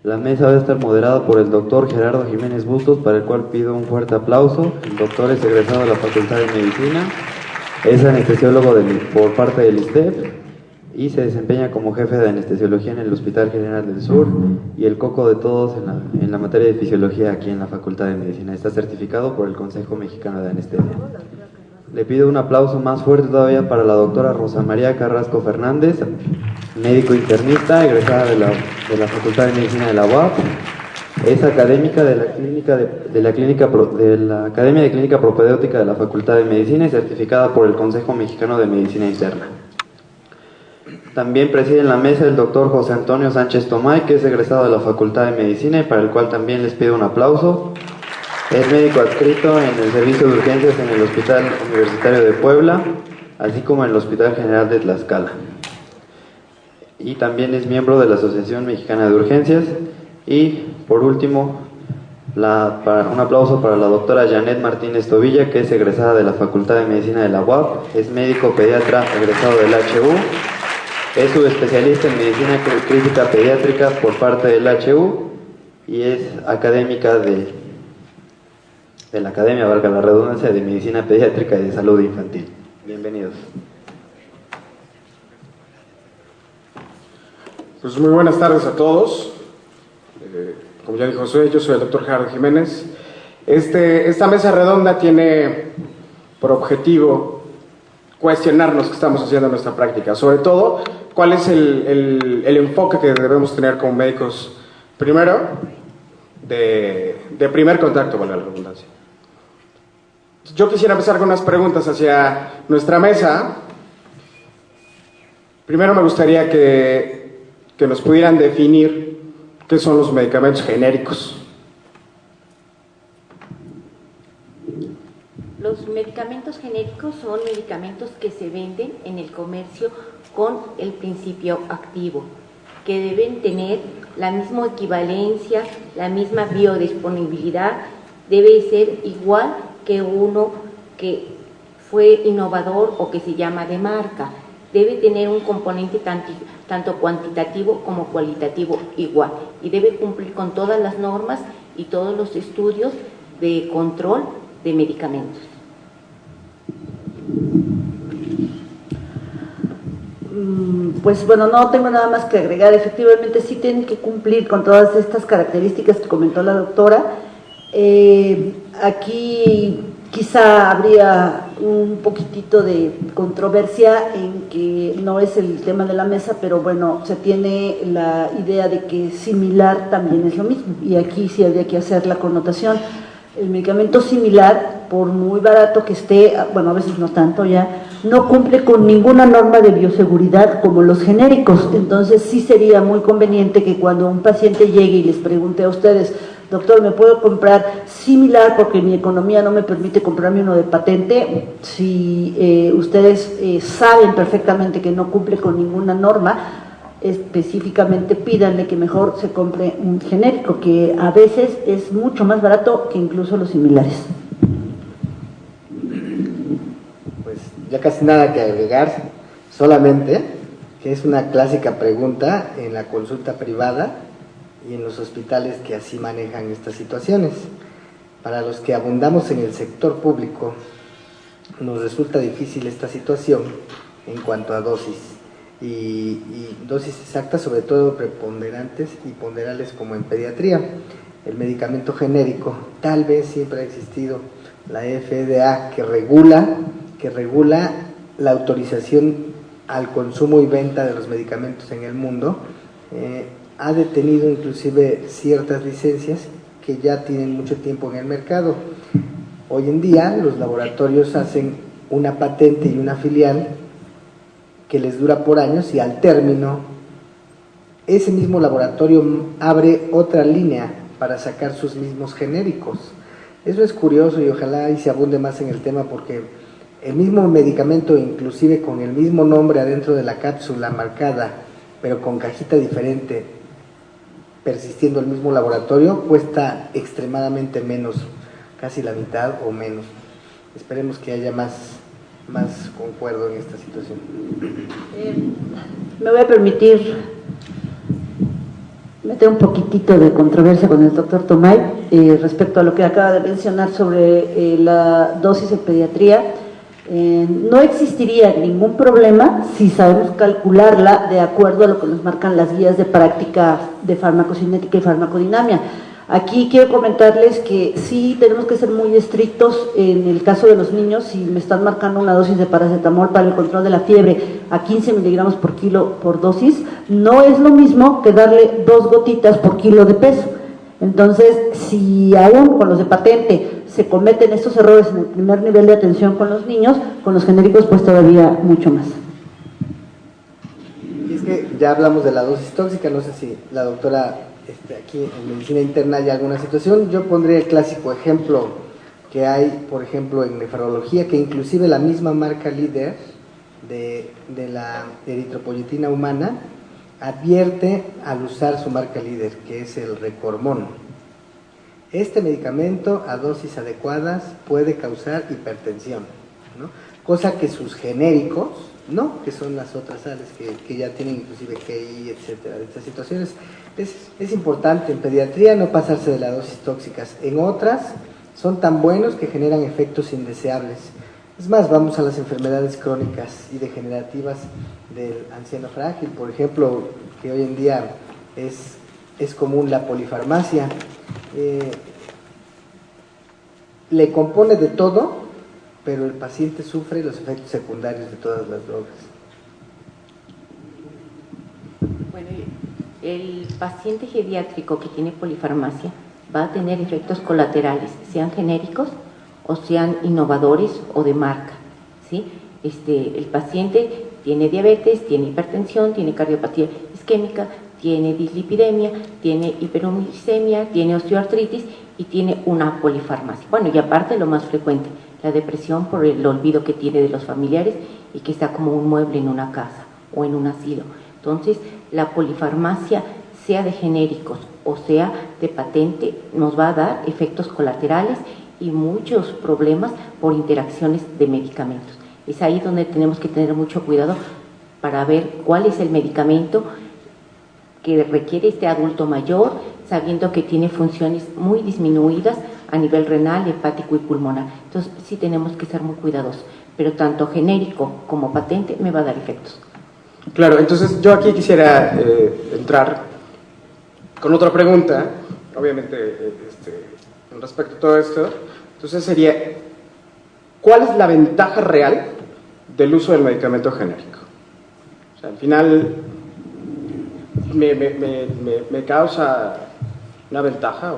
La mesa va a estar moderada por el doctor Gerardo Jiménez Bustos, para el cual pido un fuerte aplauso. El doctor es egresado de la Facultad de Medicina, es anestesiólogo por parte del ISTEP y se desempeña como jefe de anestesiología en el Hospital General del Sur y el coco de todos en la materia de fisiología aquí en la Facultad de Medicina. Está certificado por el Consejo Mexicano de Anestesia. Le pido un aplauso más fuerte todavía para la doctora Rosa María Carrasco Fernández, médico internista, egresada de la Facultad de Medicina de la UAP. Es académica de la Academia de Clínica Propedéutica de la Facultad de Medicina y certificada por el Consejo Mexicano de Medicina Interna. También preside en la mesa el doctor José Antonio Sánchez Tomay, que es egresado de la Facultad de Medicina y para el cual también les pido un aplauso. Es médico adscrito en el servicio de urgencias en el Hospital Universitario de Puebla, así como en el Hospital General de Tlaxcala. Y también es miembro de la Asociación Mexicana de Urgencias. Y por último, un aplauso para la doctora Janet Martínez Tobilla, que es egresada de la Facultad de Medicina de la UAP, es médico pediatra egresado del HU, es subespecialista en medicina crítica pediátrica por parte del HU y es académica de la Academia, valga la redundancia, de Medicina Pediátrica y de Salud Infantil. Bienvenidos. Pues muy buenas tardes a todos. Como ya dijo Josué, yo soy el doctor Gerardo Jiménez. Esta mesa redonda tiene por objetivo cuestionarnos qué estamos haciendo en nuestra práctica, sobre todo cuál es el enfoque que debemos tener como médicos, primero, de primer contacto, valga la redundancia. Yo quisiera empezar con unas preguntas hacia nuestra mesa. Primero me gustaría que nos pudieran definir qué son los medicamentos genéricos. Los medicamentos genéricos son medicamentos que se venden en el comercio con el principio activo, que deben tener la misma equivalencia, la misma biodisponibilidad, debe ser igual que uno que fue innovador o que se llama de marca. Debe tener un componente tanto cuantitativo como cualitativo igual y debe cumplir con todas las normas y todos los estudios de control de medicamentos. Pues bueno, no tengo nada más que agregar. Efectivamente sí tienen que cumplir con todas estas características que comentó la doctora. Aquí quizá habría un poquitito de controversia en que no es el tema de la mesa, pero bueno, se tiene la idea de que similar también es lo mismo, y aquí sí habría que hacer la connotación. El medicamento similar, por muy barato que esté, bueno, a veces no tanto ya, no cumple con ninguna norma de bioseguridad como los genéricos. Entonces sí sería muy conveniente que cuando un paciente llegue y les pregunte a ustedes: doctor, ¿me puedo comprar similar porque mi economía no me permite comprarme uno de patente? Si ustedes saben perfectamente que no cumple con ninguna norma, específicamente pídanle que mejor se compre un genérico, que a veces es mucho más barato que incluso los similares. Pues ya casi nada que agregar, solamente que es una clásica pregunta en la consulta privada y en los hospitales que así manejan estas situaciones. Para los que abundamos en el sector público, nos resulta difícil esta situación en cuanto a dosis, y dosis exactas, sobre todo preponderantes y ponderales como en pediatría. El medicamento genérico, tal vez siempre ha existido la FDA que regula la autorización al consumo y venta de los medicamentos en el mundo. Ha detenido inclusive ciertas licencias que ya tienen mucho tiempo en el mercado. Hoy en día los laboratorios hacen una patente y una filial que les dura por años, y al término ese mismo laboratorio abre otra línea para sacar sus mismos genéricos. Eso es curioso y ojalá y se abunde más en el tema, porque el mismo medicamento, inclusive con el mismo nombre adentro de la cápsula marcada, pero con cajita diferente, persistiendo el mismo laboratorio, cuesta extremadamente menos, casi la mitad o menos. Esperemos que haya más concuerdo en esta situación. Me voy a permitir meter un poquitito de controversia con el doctor Tomay respecto a lo que acaba de mencionar sobre la dosis en pediatría. No existiría ningún problema si sabemos calcularla de acuerdo a lo que nos marcan las guías de práctica de farmacocinética y farmacodinamia. Aquí quiero comentarles que sí tenemos que ser muy estrictos en el caso de los niños. Si me están marcando una dosis de paracetamol para el control de la fiebre a 15 miligramos por kilo por dosis, no es lo mismo que darle 2 gotitas por kilo de peso. Entonces, si aún con los de patente se cometen estos errores en el primer nivel de atención con los niños, con los genéricos pues todavía mucho más. Y es que ya hablamos de la dosis tóxica, no sé si la doctora aquí en medicina interna hay alguna situación. Yo pondría el clásico ejemplo que hay, por ejemplo, en nefrología, que inclusive la misma marca líder de la eritropoyetina humana advierte al usar su marca líder, que es el Recormón. Este medicamento a dosis adecuadas puede causar hipertensión, ¿no? Cosa que sus genéricos, ¿no? Que son las otras sales que ya tienen inclusive GI, etcétera. De estas situaciones es importante en pediatría no pasarse de las dosis tóxicas. En otras son tan buenos que generan efectos indeseables. Es más, vamos a las enfermedades crónicas y degenerativas del anciano frágil, por ejemplo, que hoy en día es común la polifarmacia. Le compone de todo, pero el paciente sufre los efectos secundarios de todas las drogas. Bueno, el paciente geriátrico que tiene polifarmacia va a tener efectos colaterales, sean genéricos o sean innovadores o de marca, ¿sí? El paciente tiene diabetes, tiene hipertensión, tiene cardiopatía isquémica, tiene dislipidemia, tiene hiperuricemia, tiene osteoartritis y tiene una polifarmacia. Bueno, y aparte lo más frecuente, la depresión por el olvido que tiene de los familiares y que está como un mueble en una casa o en un asilo. Entonces, la polifarmacia, sea de genéricos o sea de patente, nos va a dar efectos colaterales y muchos problemas por interacciones de medicamentos. Es ahí donde tenemos que tener mucho cuidado para ver cuál es el medicamento que requiere este adulto mayor, sabiendo que tiene funciones muy disminuidas a nivel renal, hepático y pulmonar. Entonces sí tenemos que ser muy cuidadosos, pero tanto genérico como patente me va a dar efectos. Claro, entonces yo aquí quisiera entrar con otra pregunta, obviamente con respecto a todo esto. Entonces sería, ¿cuál es la ventaja real del uso del medicamento genérico? O sea, al final me causa una ventaja.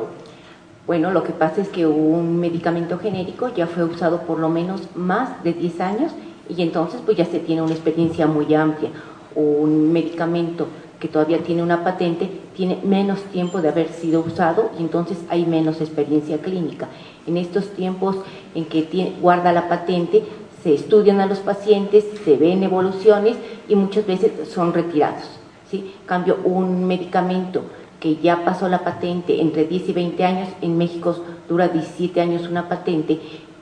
Bueno, lo que pasa es que un medicamento genérico ya fue usado por lo menos más de 10 años y entonces pues ya se tiene una experiencia muy amplia. Un medicamento que todavía tiene una patente tiene menos tiempo de haber sido usado y entonces hay menos experiencia clínica. En estos tiempos en que guarda la patente, se estudian a los pacientes, se ven evoluciones y muchas veces son retirados, ¿sí? En cambio, un medicamento que ya pasó la patente entre 10 y 20 años, en México dura 17 años una patente,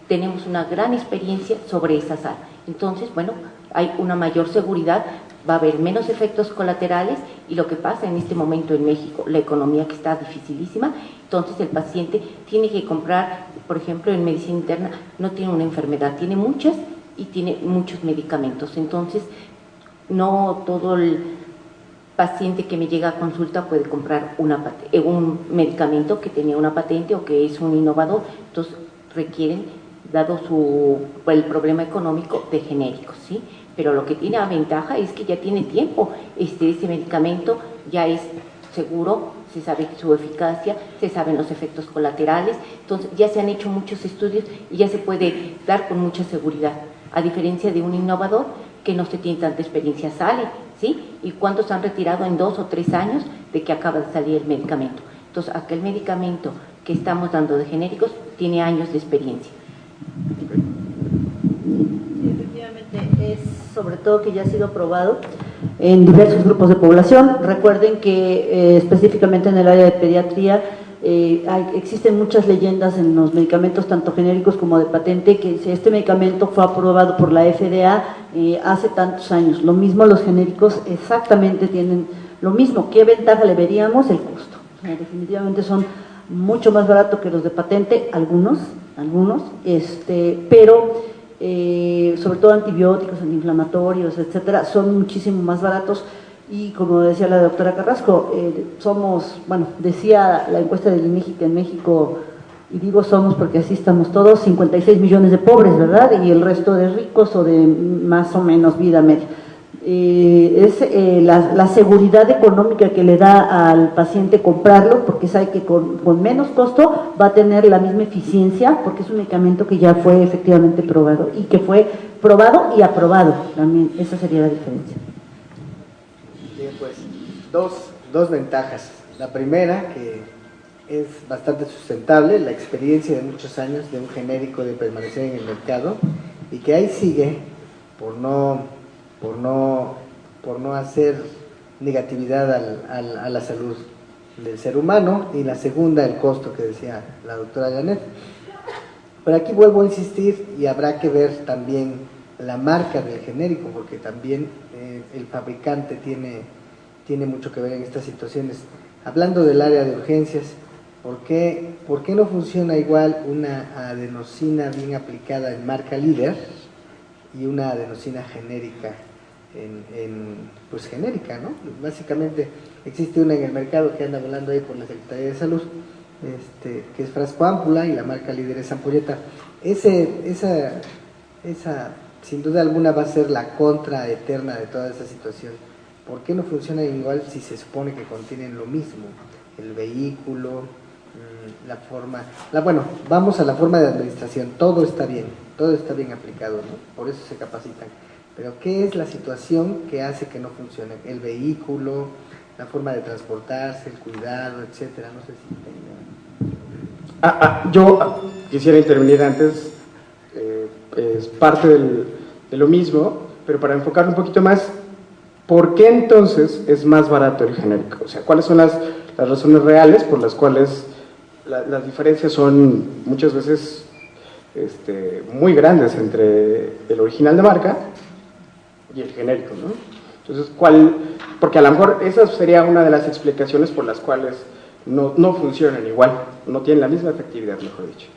tenemos una gran experiencia sobre esa sal. Entonces, bueno, hay una mayor seguridad, va a haber menos efectos colaterales y lo que pasa en este momento en México, la economía que está dificilísima, entonces el paciente tiene que comprar, por ejemplo, en medicina interna no tiene una enfermedad, tiene muchas y tiene muchos medicamentos. Entonces, no todo el paciente que me llega a consulta puede comprar un medicamento que tenía una patente o que es un innovador, entonces requieren, dado el problema económico, de genéricos, ¿sí? Pero lo que tiene la ventaja es que ya tiene tiempo, ese medicamento ya es seguro, se sabe su eficacia, se saben los efectos colaterales, entonces ya se han hecho muchos estudios y ya se puede dar con mucha seguridad, a diferencia de un innovador que no se tiene tanta experiencia, sale, ¿sí? ¿Y cuántos han retirado en 2 o 3 años de que acaba de salir el medicamento? Entonces, aquel medicamento que estamos dando de genéricos tiene años de experiencia. Sí, efectivamente, es sobre todo que ya ha sido probado en diversos grupos de población. Recuerden que específicamente en el área de pediatría existen muchas leyendas en los medicamentos, tanto genéricos como de patente, que si este medicamento fue aprobado por la FDA hace tantos años. Lo mismo los genéricos exactamente tienen Lo mismo, ¿qué ventaja le veríamos? El costo. O sea, definitivamente son mucho más baratos que los de patente, algunos, pero sobre todo antibióticos, antiinflamatorios, etcétera, son muchísimo más baratos. Y como decía la doctora Carrasco, decía la encuesta del INEGI que en México, y digo somos porque así estamos todos, 56 millones de pobres, ¿verdad? Y el resto de ricos o de más o menos vida media. La seguridad económica que le da al paciente comprarlo, porque sabe que con menos costo va a tener la misma eficiencia, porque es un medicamento que ya fue efectivamente probado, y que fue probado y aprobado también. Esa sería la diferencia. Bien, pues dos ventajas. La primera, que es bastante sustentable, la experiencia de muchos años de un genérico de permanecer en el mercado y que ahí sigue por no hacer negatividad a la salud del ser humano. Y la segunda, el costo que decía la doctora Janet. Pero aquí vuelvo a insistir, y habrá que ver también la marca del genérico, porque también el fabricante tiene mucho que ver en estas situaciones. Hablando del área de urgencias, ¿por qué no funciona igual una adenosina bien aplicada en marca líder y una adenosina genérica pues genérica, ¿no? Básicamente existe una en el mercado que anda volando ahí por la Secretaría de Salud, que es frasco ámpula, y la marca líder es ampolleta. Esa sin duda alguna va a ser la contra eterna de toda esa situación. ¿Por qué no funciona igual si se supone que contienen lo mismo? El vehículo, vamos a la forma de administración, todo está bien aplicado, ¿no? Por eso se capacitan. Pero ¿qué es la situación que hace que no funcione? El vehículo, la forma de transportarse, el cuidado, etcétera. No sé si tenga... Yo quisiera intervenir antes, es parte de lo mismo, pero para enfocarlo un poquito más, ¿por qué entonces es más barato el genérico? O sea, ¿cuáles son las razones reales por las cuales las diferencias son muchas veces muy grandes entre el original de marca y el genérico, ¿no? Entonces, porque a lo mejor esa sería una de las explicaciones por las cuales no funcionan igual, no tienen la misma efectividad, mejor dicho.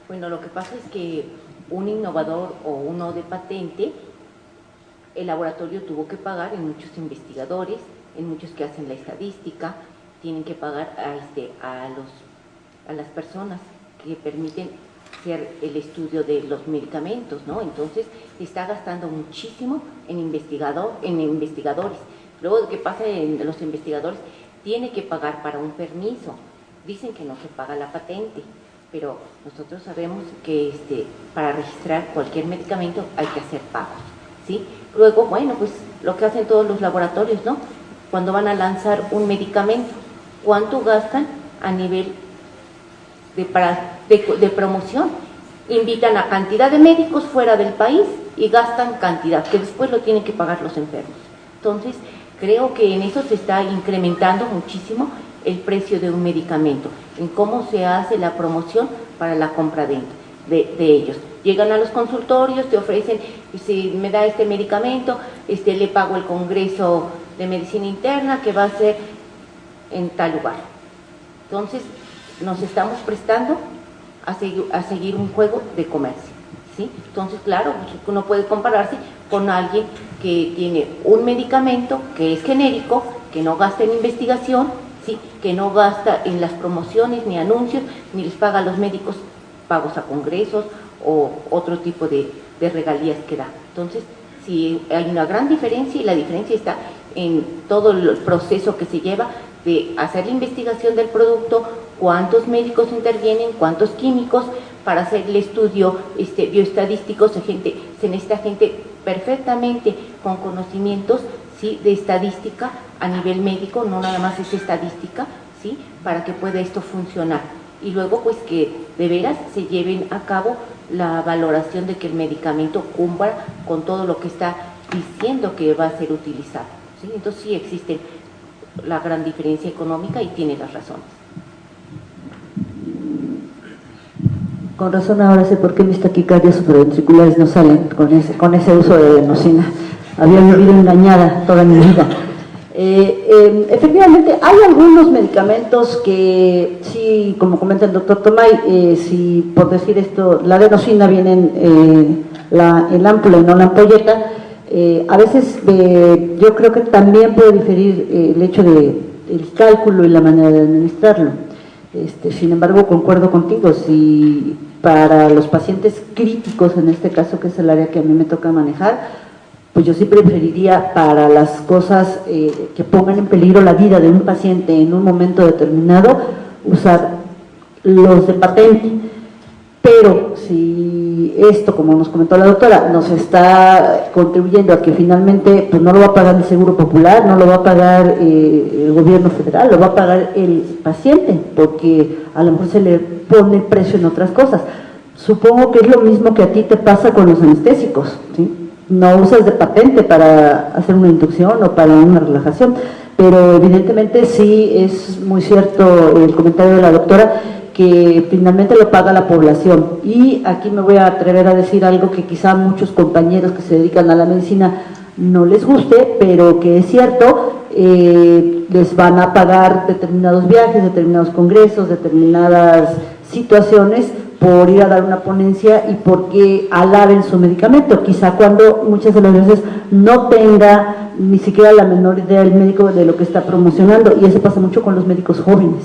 Bueno, lo que pasa es que un innovador o uno de patente, el laboratorio tuvo que pagar en muchos investigadores, en muchos que hacen la estadística, tienen que pagar a las personas que permiten hacer el estudio de los medicamentos, ¿no? Entonces está gastando muchísimo en investigadores. Luego, ¿qué pasa en los investigadores? Tiene que pagar para un permiso. Dicen que no se paga la patente, pero nosotros sabemos que para registrar cualquier medicamento hay que hacer pagos, ¿sí? Luego, bueno, pues lo que hacen todos los laboratorios, ¿no? Cuando van a lanzar un medicamento, ¿cuánto gastan a nivel de promoción? Invitan a cantidad de médicos fuera del país y gastan cantidad que después lo tienen que pagar los enfermos. Entonces, creo que en eso se está incrementando muchísimo el precio de un medicamento, en cómo se hace la promoción para la compra de ellos. Llegan a los consultorios, te ofrecen, si me da este medicamento, le pago el congreso de medicina interna que va a ser en tal lugar. Entonces, nos estamos prestando a seguir un juego de comercio, ¿sí? Entonces, claro, no puede compararse con alguien que tiene un medicamento que es genérico, que no gasta en investigación, ¿sí? Que no gasta en las promociones ni anuncios, ni les paga a los médicos pagos a congresos o otro tipo de regalías que da. Entonces, sí hay una gran diferencia, y la diferencia está en todo el proceso que se lleva de hacer la investigación del producto, cuántos médicos intervienen, cuántos químicos, para hacer el estudio bioestadístico. Se necesita gente perfectamente con conocimientos, ¿sí?, de estadística a nivel médico, no nada más es estadística, ¿sí?, para que pueda esto funcionar. Y luego, pues, que de veras se lleven a cabo la valoración de que el medicamento cumpla con todo lo que está diciendo que va a ser utilizado, ¿sí? Entonces sí existe la gran diferencia económica y tiene las razones. Con razón ahora sé por qué mis taquicardias supraventriculares no salen con ese uso de adenosina. Había vivido engañada toda mi vida. Efectivamente, hay algunos medicamentos que sí, como comenta el doctor Tomay, si por decir esto, la adenosina viene en la ámpula y no la ampolleta, a veces yo creo que también puede diferir el hecho de el cálculo y la manera de administrarlo. Sin embargo, concuerdo contigo, si para los pacientes críticos, en este caso que es el área que a mí me toca manejar, pues yo sí preferiría para las cosas que pongan en peligro la vida de un paciente en un momento determinado, usar los de patente. Pero si esto, como nos comentó la doctora, nos está contribuyendo a que finalmente pues no lo va a pagar el Seguro Popular, no lo va a pagar el gobierno federal, lo va a pagar el paciente, porque a lo mejor se le pone precio en otras cosas. Supongo que es lo mismo que a ti te pasa con los anestésicos, ¿sí? No usas de patente para hacer una inducción o para una relajación, pero evidentemente sí es muy cierto el comentario de la doctora, que finalmente lo paga la población. Y aquí me voy a atrever a decir algo que quizá muchos compañeros que se dedican a la medicina no les guste, pero que es cierto, les van a pagar determinados viajes, determinados congresos, determinadas situaciones por ir a dar una ponencia y porque alaben su medicamento, quizá cuando muchas de las veces no tenga ni siquiera la menor idea el médico de lo que está promocionando, y eso pasa mucho con los médicos jóvenes.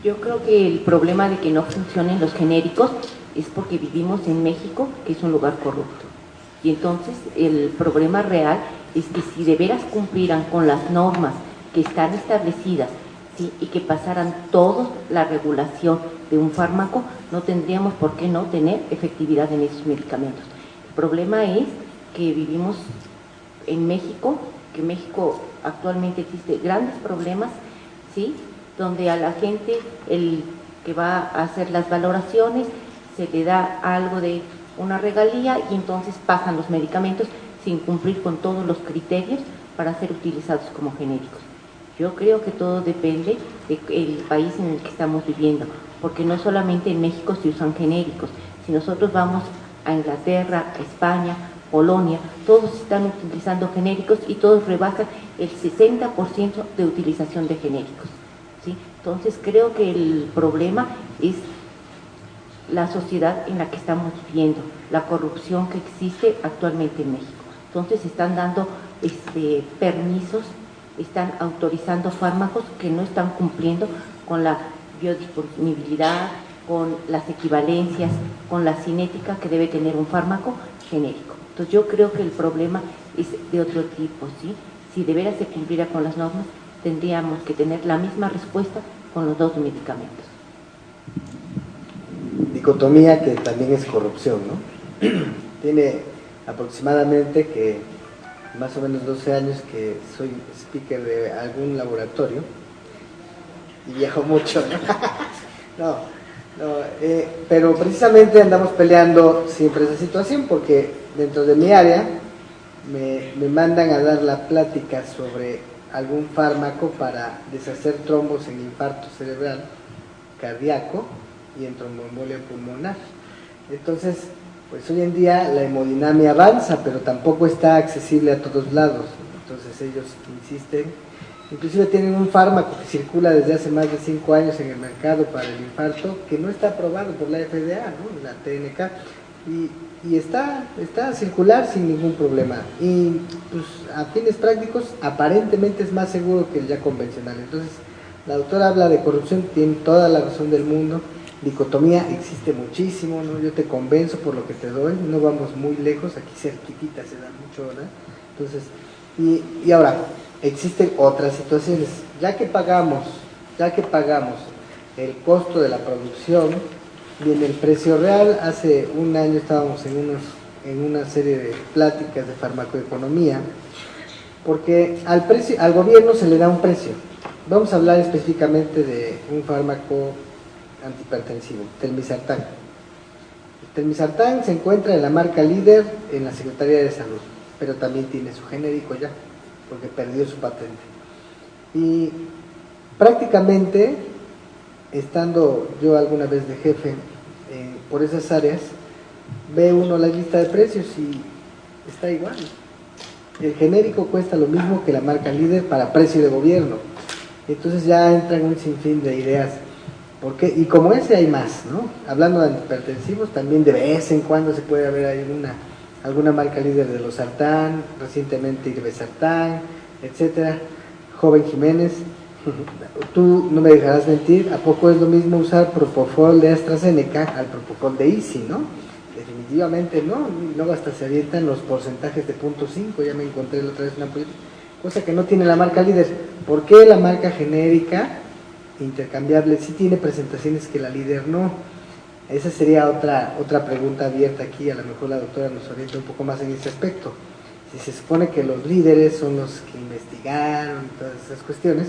Yo creo que el problema de que no funcionen los genéricos es porque vivimos en México, que es un lugar corrupto. Y entonces el problema real es que si de veras cumplieran con las normas que están establecidas, ¿sí?, y que pasaran toda la regulación de un fármaco, no tendríamos por qué no tener efectividad en esos medicamentos. El problema es que vivimos en México, que México actualmente existe grandes problemas, ¿sí?, donde a la gente, el que va a hacer las valoraciones, se le da algo de una regalía y entonces pasan los medicamentos sin cumplir con todos los criterios para ser utilizados como genéricos. Yo creo que todo depende del país en el que estamos viviendo, porque no solamente en México se usan genéricos. Si nosotros vamos a Inglaterra, a España, Polonia, todos están utilizando genéricos y todos rebasan el 60% de utilización de genéricos, ¿sí? Entonces creo que el problema es la sociedad en la que estamos viviendo, la corrupción que existe actualmente en México. Entonces están dando permisos, están autorizando fármacos que no están cumpliendo con la biodisponibilidad, con las equivalencias, con la cinética que debe tener un fármaco genérico. Entonces yo creo que el problema es de otro tipo, ¿sí? Si de veras se cumpliera con las normas, tendríamos que tener la misma respuesta con los dos medicamentos. Dicotomía que también es corrupción, ¿no? Tiene aproximadamente que más o menos 12 años que soy speaker de algún laboratorio y viajo mucho, ¿no? Pero precisamente andamos peleando siempre esa situación porque dentro de mi área me mandan a dar la plática sobre algún fármaco para deshacer trombos en infarto cerebral, cardíaco y en tromboembolia pulmonar. Entonces, pues hoy en día la hemodinamia avanza, pero tampoco está accesible a todos lados. Entonces ellos insisten, inclusive tienen un fármaco que circula desde hace más de 5 años en el mercado para el infarto, que no está aprobado por la FDA, ¿no?, la TNK, y está a circular sin ningún problema. Y pues a fines prácticos aparentemente es más seguro que el ya convencional. Entonces la doctora habla de corrupción, tiene toda la razón del mundo. Dicotomía existe muchísimo, ¿no? Yo te convenzo por lo que te doy, no vamos muy lejos, aquí cerquitita se da mucho, ¿verdad? Entonces, y ahora, existen otras situaciones, ya que pagamos el costo de la producción, viene el precio real. Hace un año estábamos en una serie de pláticas de farmacoeconomía, porque al gobierno se le da un precio. Vamos a hablar específicamente de un fármaco antihipertensivo, telmisartán. El telmisartán se encuentra en la marca líder en la Secretaría de Salud, pero también tiene su genérico ya, porque perdió su patente. Y prácticamente, estando yo alguna vez de jefe por esas áreas, ve uno la lista de precios y está igual. El genérico cuesta lo mismo que la marca líder para precio de gobierno. Entonces ya entran un sinfín de ideas. Y como ese hay más, ¿no? Hablando de antihipertensivos, también de vez en cuando se puede haber alguna marca líder de losartán, recientemente irbesartán, etcétera. Joven Jiménez, tú no me dejarás mentir, ¿a poco es lo mismo usar Propofol de AstraZeneca al Propofol de Easy, no? Definitivamente no, y luego hasta se avientan los porcentajes de 0.5, ya me encontré la otra vez una cosa que no tiene la marca líder. ¿Por qué la marca genérica intercambiable sí tiene presentaciones que la líder no? Esa sería otra pregunta abierta aquí, a lo mejor la doctora nos orienta un poco más en ese aspecto. Si se supone que los líderes son los que investigaron todas esas cuestiones,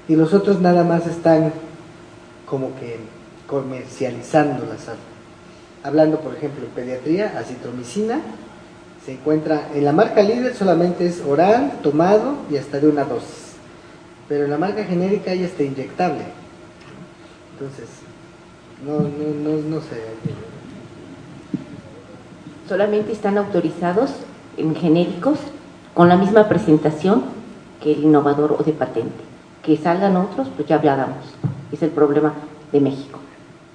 y los otros nada más están como que comercializándolas. Hablando, por ejemplo, en pediatría, acitromicina, se encuentra en la marca líder solamente es oral, tomado y hasta de una dosis. Pero en la marca genérica ya está inyectable. Entonces, no sé. Solamente están autorizados en genéricos con la misma presentación que el innovador o de patente. Que salgan otros, pues ya hablamos. Es el problema de México,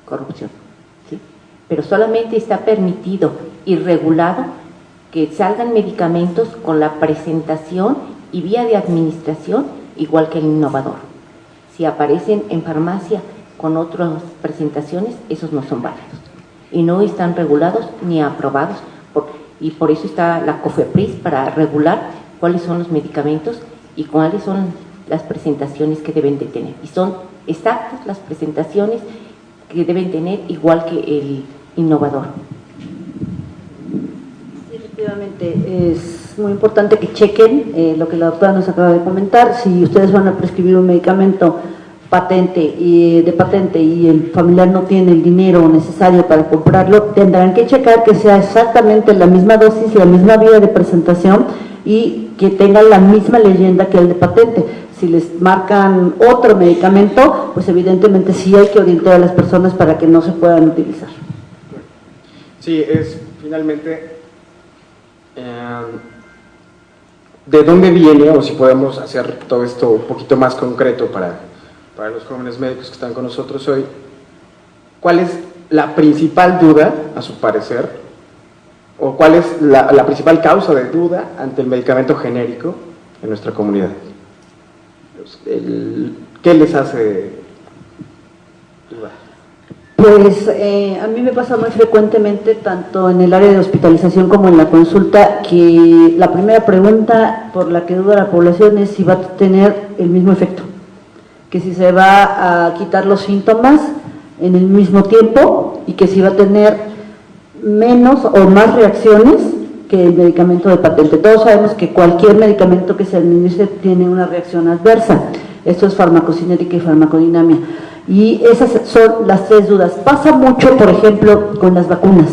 corrupción. ¿Sí? Pero solamente está permitido y regulado que salgan medicamentos con la presentación y vía de administración igual que el innovador. Si aparecen en farmacia con otras presentaciones, esos no son válidos y no están regulados ni aprobados y por eso está la COFEPRIS para regular cuáles son los medicamentos y cuáles son las presentaciones que deben de tener, y son exactas las presentaciones que deben tener igual que el innovador. Efectivamente, es muy importante que chequen lo que la doctora nos acaba de comentar. Si ustedes van a prescribir un medicamento de patente y el familiar no tiene el dinero necesario para comprarlo, tendrán que checar que sea exactamente la misma dosis, la misma vía de presentación y que tenga la misma leyenda que el de patente. Si les marcan otro medicamento, pues evidentemente sí hay que orientar a las personas para que no se puedan utilizar. Sí, es finalmente de dónde viene, o si podemos hacer todo esto un poquito más concreto para los jóvenes médicos que están con nosotros hoy. ¿Cuál es la principal duda, a su parecer, o cuál es la principal causa de duda ante el medicamento genérico en nuestra comunidad? ¿Qué les hace dudar? Pues a mí me pasa muy frecuentemente, tanto en el área de hospitalización como en la consulta, que la primera pregunta por la que duda la población es si va a tener el mismo efecto, que si se va a quitar los síntomas en el mismo tiempo y que si va a tener menos o más reacciones que el medicamento de patente. Todos sabemos que cualquier medicamento que se administre tiene una reacción adversa. Esto es farmacocinética y farmacodinamia. Y esas son las tres dudas. Pasa mucho, por ejemplo, con las vacunas.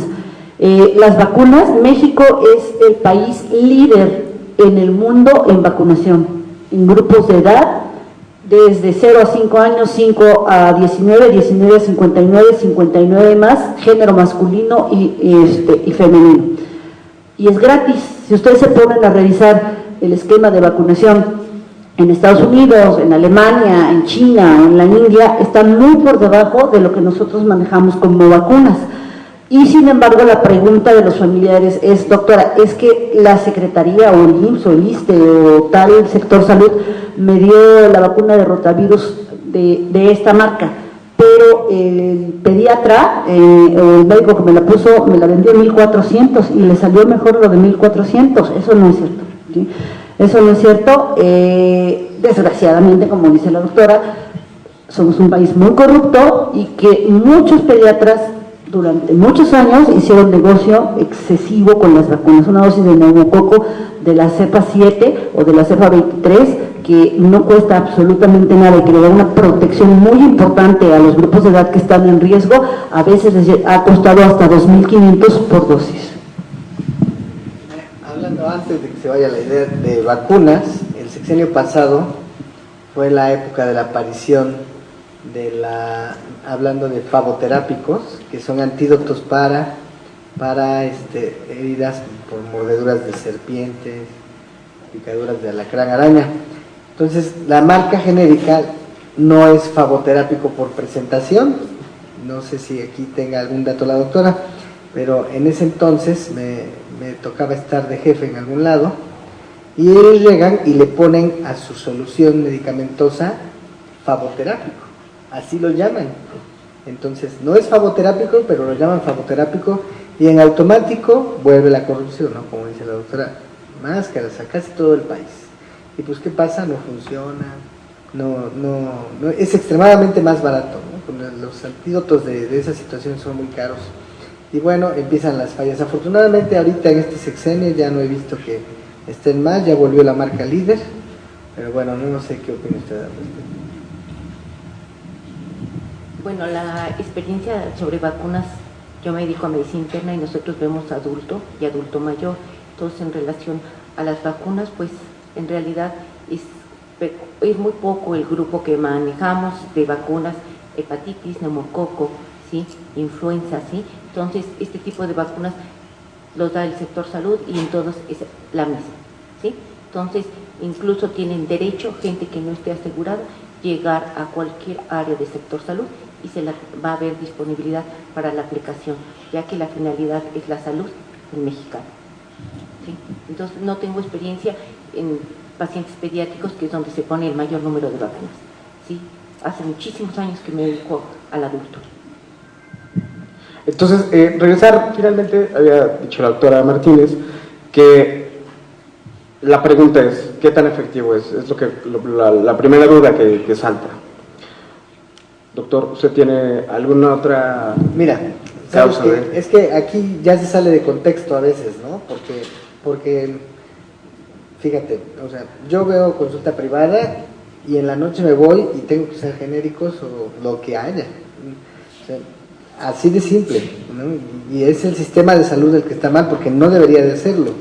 Las vacunas, México es el país líder en el mundo en vacunación, en grupos de edad, desde 0 a 5 años, 5 a 19, 19 a 59, 59 más, género masculino y femenino. Y es gratis. Si ustedes se ponen a revisar el esquema de vacunación en Estados Unidos, en Alemania, en China o en la India, están muy por debajo de lo que nosotros manejamos como vacunas. Y sin embargo la pregunta de los familiares es: doctora, es que la Secretaría o el IMSS o el ISSSTE o tal sector salud me dio la vacuna de rotavirus de esta marca, pero el pediatra o el médico que me la puso me la vendió en 1,400 y le salió mejor lo de 1,400. Eso no es cierto, ¿sí? Eso no es cierto. Desgraciadamente, como dice la doctora, somos un país muy corrupto y que muchos pediatras durante muchos años hicieron negocio excesivo con las vacunas. Una dosis de neumococo de la cepa 7 o de la cepa 23 que no cuesta absolutamente nada y que le da una protección muy importante a los grupos de edad que están en riesgo, a veces les ha costado hasta 2.500 por dosis. Hablando antes de que se vaya la idea de vacunas, el sexenio pasado fue la época de la aparición hablando de flavoterápicos, que son antídotos para para heridas por mordeduras de serpientes, picaduras de alacrán, araña. Entonces, la marca genérica no es faboterápico por presentación. No sé si aquí tenga algún dato la doctora, pero en ese entonces me tocaba estar de jefe en algún lado y ellos llegan y le ponen a su solución medicamentosa faboterápico, así lo llaman. Entonces, no es faboterápico, pero lo llaman faboterápico y en automático vuelve la corrupción, ¿no? Como dice la doctora, máscaras a casi todo el país. Y pues, ¿qué pasa? No funciona, no es extremadamente más barato, ¿no? Los antídotos de esa situación son muy caros. Y bueno, empiezan las fallas. Afortunadamente, ahorita en este sexenio ya no he visto que estén más, ya volvió la marca líder, pero bueno, no sé qué opina usted al respecto. Bueno, la experiencia sobre vacunas, yo me dedico a medicina interna y nosotros vemos adulto y adulto mayor. Entonces, en relación a las vacunas, pues en realidad es muy poco el grupo que manejamos de vacunas, hepatitis, neumococo, ¿sí? Influenza, ¿sí? Entonces, este tipo de vacunas los da el sector salud y en todos es la misma, ¿sí? Entonces, incluso tienen derecho, gente que no esté asegurada, llegar a cualquier área del sector salud y va a haber disponibilidad para la aplicación, ya que la finalidad es la salud del mexicano, ¿sí? Entonces, no tengo experiencia en pacientes pediátricos, que es donde se pone el mayor número de vacunas, ¿sí? Hace muchísimos años que me dedico al adulto. Entonces, regresar, finalmente, había dicho la doctora Martínez que la pregunta es, ¿qué tan efectivo es? Es la primera duda que salta. Doctor, ¿usted tiene alguna otra Mira, causa? Es que aquí ya se sale de contexto a veces, ¿no? Porque fíjate, o sea, yo veo consulta privada y en la noche me voy y tengo que usar genéricos o lo que haya. O sea, así de simple, ¿no? Y es el sistema de salud el que está mal, porque no debería de serlo.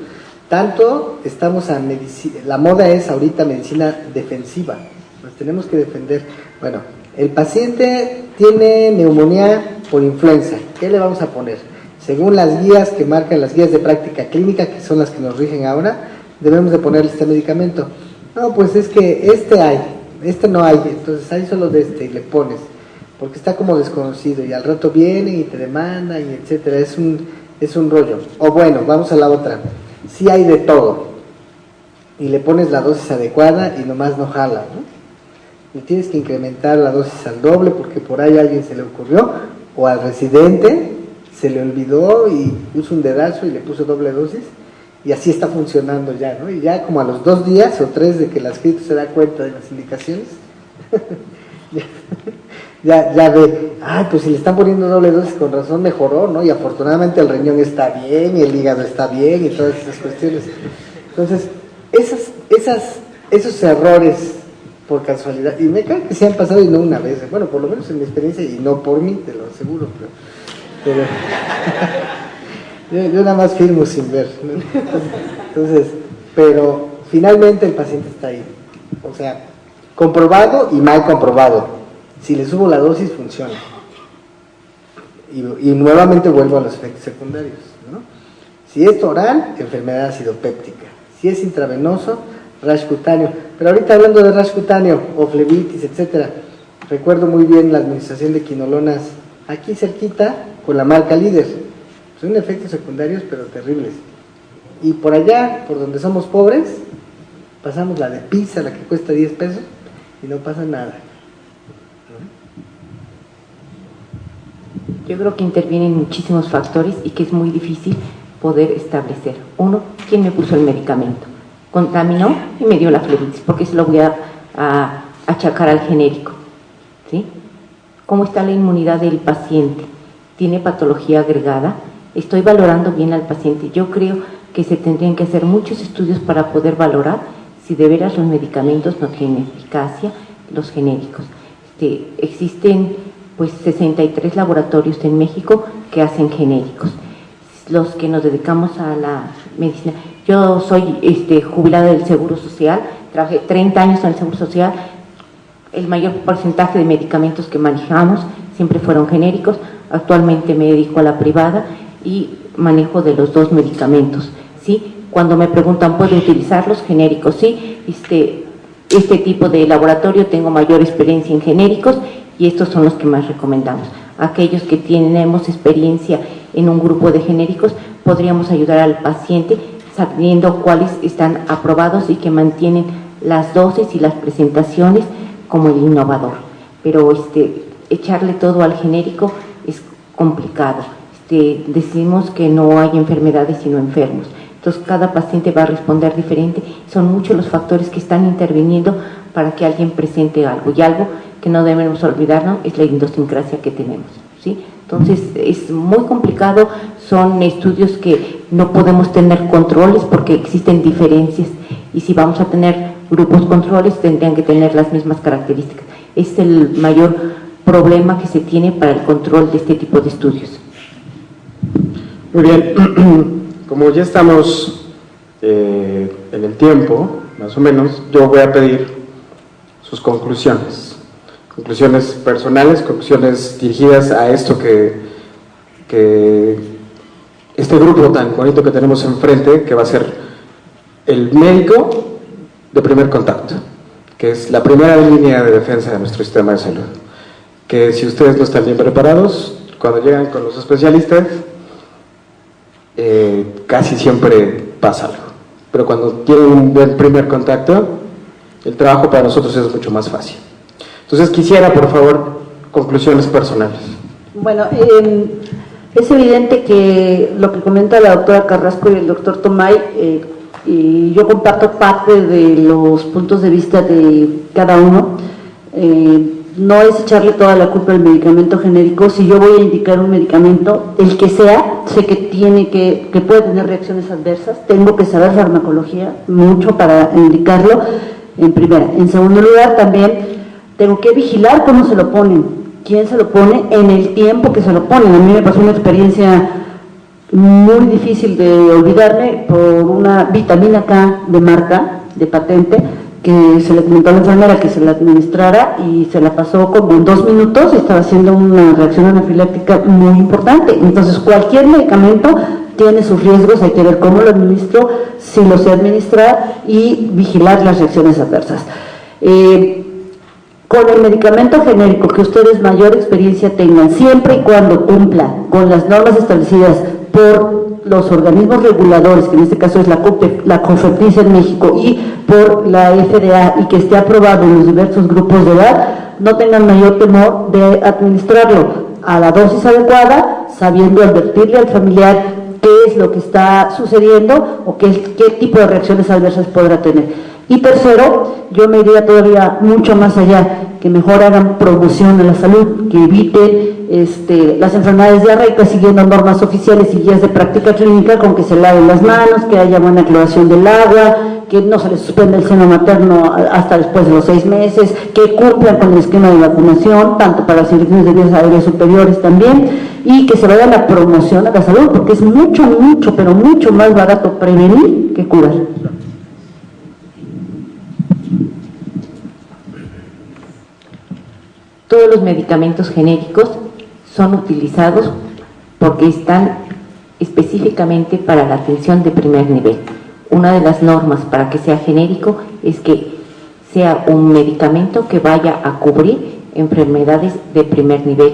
Tanto estamos a medicina, la moda es ahorita medicina defensiva, nos tenemos que defender. Bueno, el paciente tiene neumonía por influenza, ¿qué le vamos a poner? Según las guías que marcan, las guías de práctica clínica, que son las que nos rigen ahora, debemos de ponerle este medicamento. No, pues es que este no hay, entonces hay solo de este y le pones, porque está como desconocido y al rato vienen y te demandan y etcétera, es un rollo. O bueno, vamos a la otra, si hay de todo y le pones la dosis adecuada y nomás no jala, ¿no? Y tienes que incrementar la dosis al doble porque por ahí a alguien se le ocurrió, o al residente se le olvidó y puso un dedazo y le puso doble dosis, y así está funcionando ya, ¿no? Y ya como a los 2 días o 3 de que el adscrito se da cuenta de las indicaciones, ya ve, pues si le están poniendo doble dosis, con razón mejoró, ¿no? Y afortunadamente el riñón está bien, y el hígado está bien, y todas esas cuestiones. Entonces, esos errores por casualidad, y me cae que se han pasado y no una vez, bueno, por lo menos en mi experiencia, y no por mí, te lo aseguro, pero yo nada más firmo sin ver, ¿no? Entonces, pero finalmente el paciente está ahí, o sea, comprobado y mal comprobado. Si le subo la dosis, funciona. Y nuevamente vuelvo a los efectos secundarios, ¿no? Si es oral, enfermedad acidopéptica. Si es intravenoso, rash cutáneo. Pero ahorita hablando de rash cutáneo, o flebitis, etcétera, recuerdo muy bien la administración de quinolonas aquí cerquita con la marca líder. Son efectos secundarios, pero terribles. Y por allá, por donde somos pobres, pasamos la de pizza, la que cuesta 10 pesos, y no pasa nada. Yo creo que intervienen muchísimos factores y que es muy difícil poder establecer. Uno, ¿quién me puso el medicamento? Contaminó y me dio la flebitis, porque se lo voy a achacar al genérico, ¿sí? ¿Cómo está la inmunidad del paciente? ¿Tiene patología agregada? Estoy valorando bien al paciente. Yo creo que se tendrían que hacer muchos estudios para poder valorar si de veras los medicamentos no tienen eficacia, los genéricos. Existen pues 63 laboratorios en México que hacen genéricos. Los que nos dedicamos a la medicina, yo soy jubilada del Seguro Social, trabajé 30 años en el Seguro Social, el mayor porcentaje de medicamentos que manejamos siempre fueron genéricos. Actualmente me dedico a la privada y manejo de los dos medicamentos, ¿sí? Cuando me preguntan, ¿puedo utilizar los genéricos? Sí, este tipo de laboratorio tengo mayor experiencia en genéricos y estos son los que más recomendamos. Aquellos que tenemos experiencia en un grupo de genéricos, podríamos ayudar al paciente sabiendo cuáles están aprobados y que mantienen las dosis y las presentaciones como el innovador. Pero echarle todo al genérico es complicado. Decimos que no hay enfermedades sino enfermos. Entonces cada paciente va a responder diferente. Son muchos los factores que están interviniendo para que alguien presente algo. Y algo que no debemos olvidarnos es la idiosincrasia que tenemos, ¿sí? Entonces es muy complicado, son estudios que no podemos tener controles porque existen diferencias y si vamos a tener grupos controles tendrían que tener las mismas características. Es el mayor problema que se tiene para el control de este tipo de estudios. Muy bien, como ya estamos en el tiempo, más o menos, yo voy a pedir sus conclusiones personales, conclusiones dirigidas a esto que este grupo tan bonito que tenemos enfrente, que va a ser el médico de primer contacto, que es la primera línea de defensa de nuestro sistema de salud, que si ustedes no están bien preparados, cuando llegan con los especialistas, casi siempre pasa algo, pero cuando tienen un buen primer contacto, el trabajo para nosotros es mucho más fácil. Entonces quisiera, por favor, conclusiones personales. Bueno, es evidente que lo que comenta la doctora Carrasco y el doctor Tomay, y yo comparto parte de los puntos de vista de cada uno. No es echarle toda la culpa al medicamento genérico. Si yo voy a indicar un medicamento, el que sea, sé que puede tener reacciones adversas, tengo que saber farmacología mucho para indicarlo, en primera. En segundo lugar, también tengo que vigilar cómo se lo ponen, quién se lo pone, en el tiempo que se lo ponen. A mí me pasó una experiencia muy difícil de olvidarme por una vitamina K de marca, de patente, que se le comentó a la enfermera que se la administrara y se la pasó como en 2 minutos y estaba haciendo una reacción anafiláctica muy importante. Entonces cualquier medicamento tiene sus riesgos, hay que ver cómo lo administro, si lo sé administrar y vigilar las reacciones adversas. Con el medicamento genérico que ustedes mayor experiencia tengan, siempre y cuando cumpla con las normas establecidas por los organismos reguladores, que en este caso es la COFEPRIS en México, y por la FDA, y que esté aprobado en los diversos grupos de edad, no tengan mayor temor de administrarlo a la dosis adecuada, sabiendo advertirle al familiar qué es lo que está sucediendo o qué tipo de reacciones adversas podrá tener. Y tercero, yo me iría todavía mucho más allá, que mejor hagan promoción a la salud, que eviten las enfermedades diarreicas siguiendo normas oficiales y guías de práctica clínica, con que se laven las manos, que haya buena cloración del agua, que no se les suspenda el seno materno hasta después de los 6 meses, que cumplan con el esquema de vacunación, tanto para las infecciones de vías aéreas superiores también, y que se vaya la promoción a la salud, porque es mucho, pero mucho más barato prevenir que curar. Todos los medicamentos genéricos son utilizados porque están específicamente para la atención de primer nivel. Una de las normas para que sea genérico es que sea un medicamento que vaya a cubrir enfermedades de primer nivel,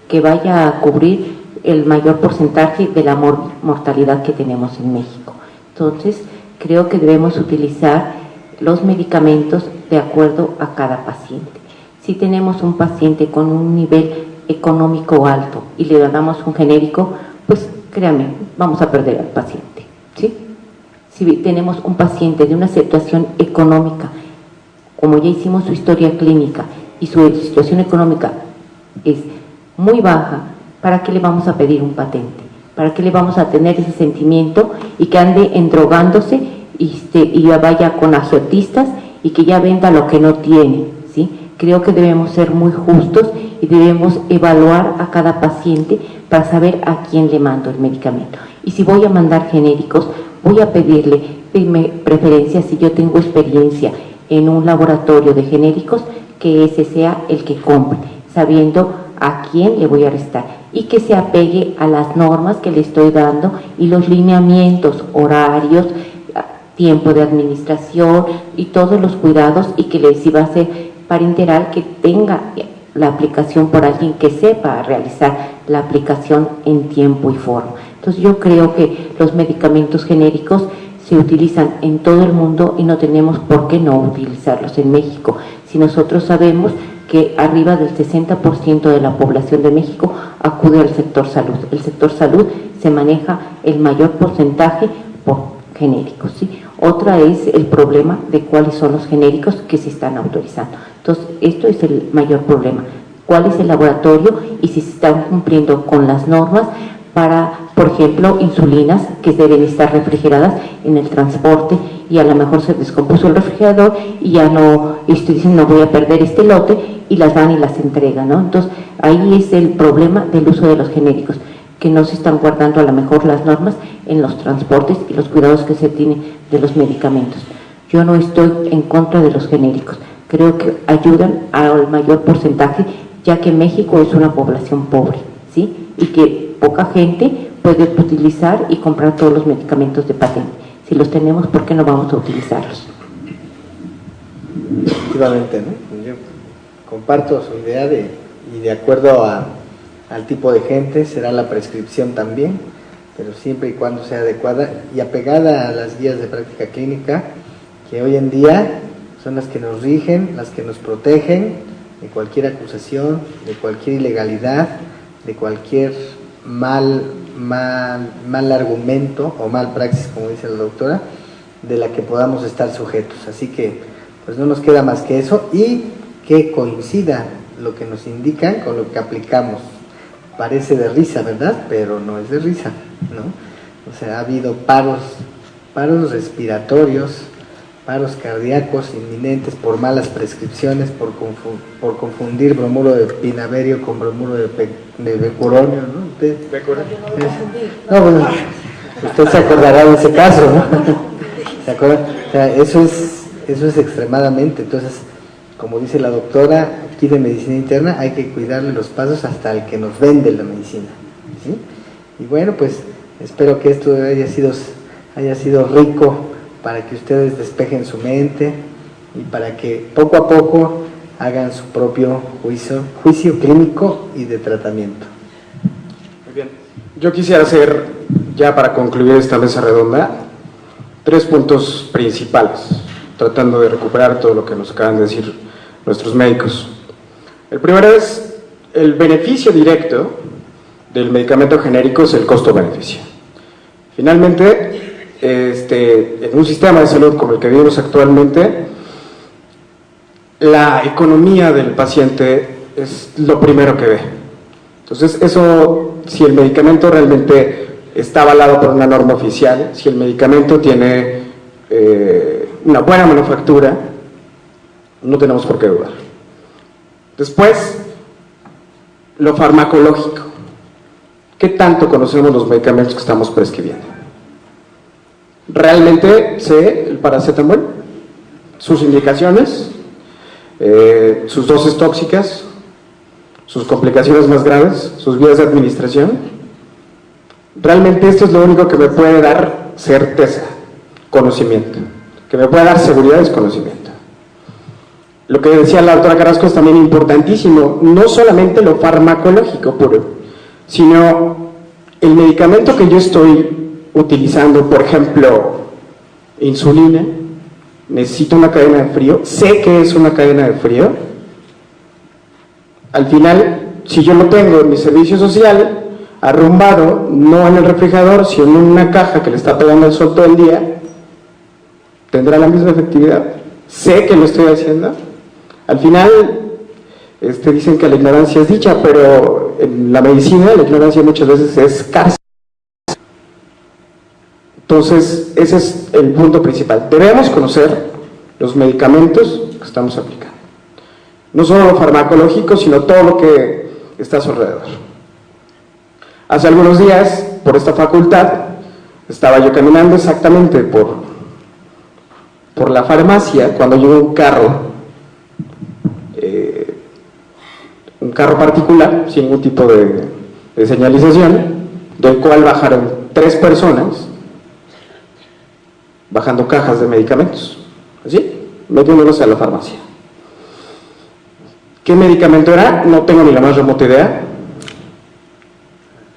que vaya a cubrir el mayor porcentaje de la mortalidad que tenemos en México. Entonces, creo que debemos utilizar los medicamentos de acuerdo a cada paciente. Si tenemos un paciente con un nivel económico alto y le damos un genérico, pues créanme, vamos a perder al paciente, ¿sí? Si tenemos un paciente de una situación económica, como ya hicimos su historia clínica y su situación económica es muy baja, ¿para qué le vamos a pedir un patente? ¿Para qué le vamos a tener ese sentimiento y que ande endrogándose y vaya con agiotistas y que ya venda lo que no tiene, ¿sí? Creo que debemos ser muy justos y debemos evaluar a cada paciente para saber a quién le mando el medicamento. Y si voy a mandar genéricos, voy a pedirle preferencia, si yo tengo experiencia en un laboratorio de genéricos, que ese sea el que compre, sabiendo a quién le voy a restar. y que se apegue a las normas que le estoy dando y los lineamientos, horarios, tiempo de administración y todos los cuidados, y que si va a ser parenteral, que tenga la aplicación por alguien que sepa realizar la aplicación en tiempo y forma. Entonces yo creo que los medicamentos genéricos se utilizan en todo el mundo y no tenemos por qué no utilizarlos en México. Si nosotros sabemos que arriba del 60% de la población de México acude al sector salud. El sector salud se maneja el mayor porcentaje por genéricos, ¿sí? Otra es el problema de cuáles son los genéricos que se están autorizando. Entonces, esto es el mayor problema. ¿Cuál es el laboratorio y si se están cumpliendo con las normas para, por ejemplo, insulinas que deben estar refrigeradas en el transporte, y a lo mejor se descompuso el refrigerador y ya no, dicen no voy a perder este lote, y las van y las entregan, ¿no? Entonces, ahí es el problema del uso de los genéricos, que no se están guardando a lo mejor las normas en los transportes y los cuidados que se tienen de los medicamentos. Yo no estoy en contra de los genéricos, creo que ayudan al mayor porcentaje, ya que México es una población pobre, ¿sí? Y que poca gente puede utilizar y comprar todos los medicamentos de patente. Si los tenemos, ¿por qué no vamos a utilizarlos? Efectivamente, ¿no? Yo comparto su idea y de acuerdo al tipo de gente será la prescripción también, pero siempre y cuando sea adecuada y apegada a las guías de práctica clínica, que hoy en día son las que nos rigen, las que nos protegen de cualquier acusación, de cualquier ilegalidad, de cualquier mal argumento o mal praxis, como dice la doctora, de la que podamos estar sujetos. Así que pues no nos queda más que eso, y que coincida lo que nos indican con lo que aplicamos. Parece de risa, ¿verdad? Pero no es de risa, ¿no? O sea, ha habido paros respiratorios, paros cardíacos inminentes por malas prescripciones, por confundir bromuro de pinaverio con bromuro de becuronio, ¿no? No, bueno, usted se acordará de ese caso, ¿no? ¿Se acuerda? O sea, eso es extremadamente. Entonces, como dice la doctora, aquí de medicina interna hay que cuidarle los pasos hasta el que nos vende la medicina, ¿sí? Y bueno, pues espero que esto haya sido rico para que ustedes despejen su mente y para que poco a poco hagan su propio juicio clínico y de tratamiento. Muy bien. Yo quisiera hacer, ya para concluir esta mesa redonda, 3 puntos principales, tratando de recuperar todo lo que nos acaban de decir nuestros médicos. El primero es el beneficio directo del medicamento genérico, es el costo-beneficio. Finalmente, en un sistema de salud como el que vivimos actualmente, la economía del paciente es lo primero que ve. Entonces, eso, si el medicamento realmente está avalado por una norma oficial, si el medicamento tiene una buena manufactura, no tenemos por qué dudar. Después, lo farmacológico. ¿Qué tanto conocemos los medicamentos que estamos prescribiendo? Realmente sé el paracetamol, sus indicaciones, sus dosis tóxicas, sus complicaciones más graves, sus vías de administración. Realmente esto es lo único que me puede dar certeza, conocimiento, que me puede dar seguridad es conocimiento. Lo que decía la doctora Carrasco es también importantísimo, no solamente lo farmacológico puro, sino el medicamento que yo estoy utilizando, por ejemplo, insulina, necesito una cadena de frío, sé que es una cadena de frío. Al final, si yo lo tengo en mi servicio social, arrumbado, no en el refrigerador, sino en una caja que le está pegando el sol todo el día, ¿tendrá la misma efectividad? Sé que lo estoy haciendo. Al final, dicen que la ignorancia es dicha, pero en la medicina la ignorancia muchas veces es cárcel. Entonces, ese es el punto principal. Debemos conocer los medicamentos que estamos aplicando. No solo lo farmacológico, sino todo lo que está a su alrededor. Hace algunos días, por esta facultad, estaba yo caminando exactamente por la farmacia, cuando llegó un carro particular, sin ningún tipo de de señalización, del cual bajaron 3 personas bajando cajas de medicamentos, así, metiéndolos a la farmacia. ¿Qué medicamento era? No tengo ni la más remota idea.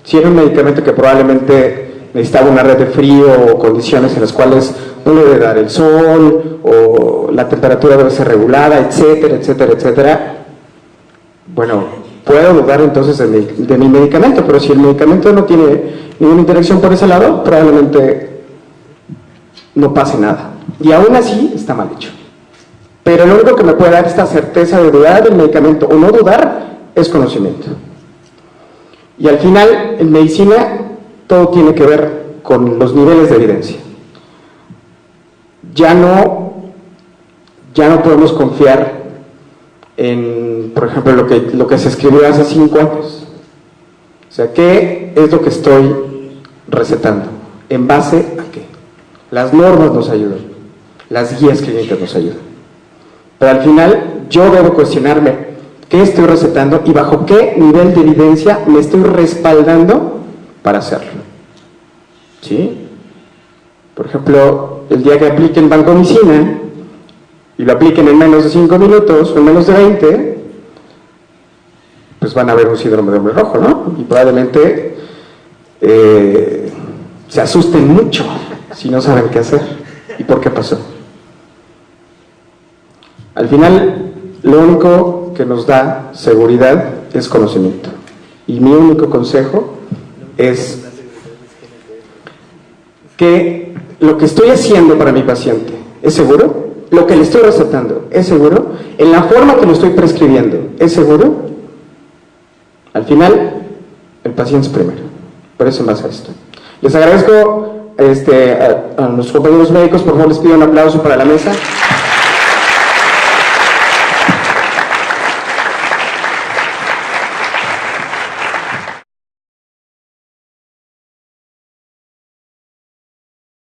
Si era un medicamento que probablemente necesitaba una red de frío o condiciones en las cuales no le debe dar el sol o la temperatura debe ser regulada, etcétera, etcétera, etcétera. Bueno, puedo dudar entonces de mi medicamento, pero si el medicamento no tiene ninguna interacción por ese lado, probablemente no pase nada. Y aún así está mal hecho. Pero lo único que me puede dar esta certeza de dudar del medicamento o no dudar es conocimiento. Y al final, en medicina, todo tiene que ver con los niveles de evidencia. Ya no podemos confiar en, por ejemplo, lo que se escribió hace 5 años. O sea, ¿qué es lo que estoy recetando? ¿En base a qué? Las normas nos ayudan, las guías clínicas nos ayudan. Pero al final, yo debo cuestionarme qué estoy recetando y bajo qué nivel de evidencia me estoy respaldando para hacerlo. ¿Sí? Por ejemplo, el día que apliquen vancomicina y lo apliquen en menos de 5 minutos o en menos de 20, pues van a haber un síndrome de hombre rojo, ¿no? Y probablemente se asusten mucho si no saben qué hacer y por qué pasó. Al final, lo único que nos da seguridad es conocimiento. Y mi único consejo es que lo que estoy haciendo para mi paciente es seguro, lo que le estoy recetando es seguro, en la forma que lo estoy prescribiendo es seguro. Al final, el paciente es primero. Por eso en base a esto. Les agradezco a nuestros compañeros médicos, por favor les pido un aplauso para la mesa.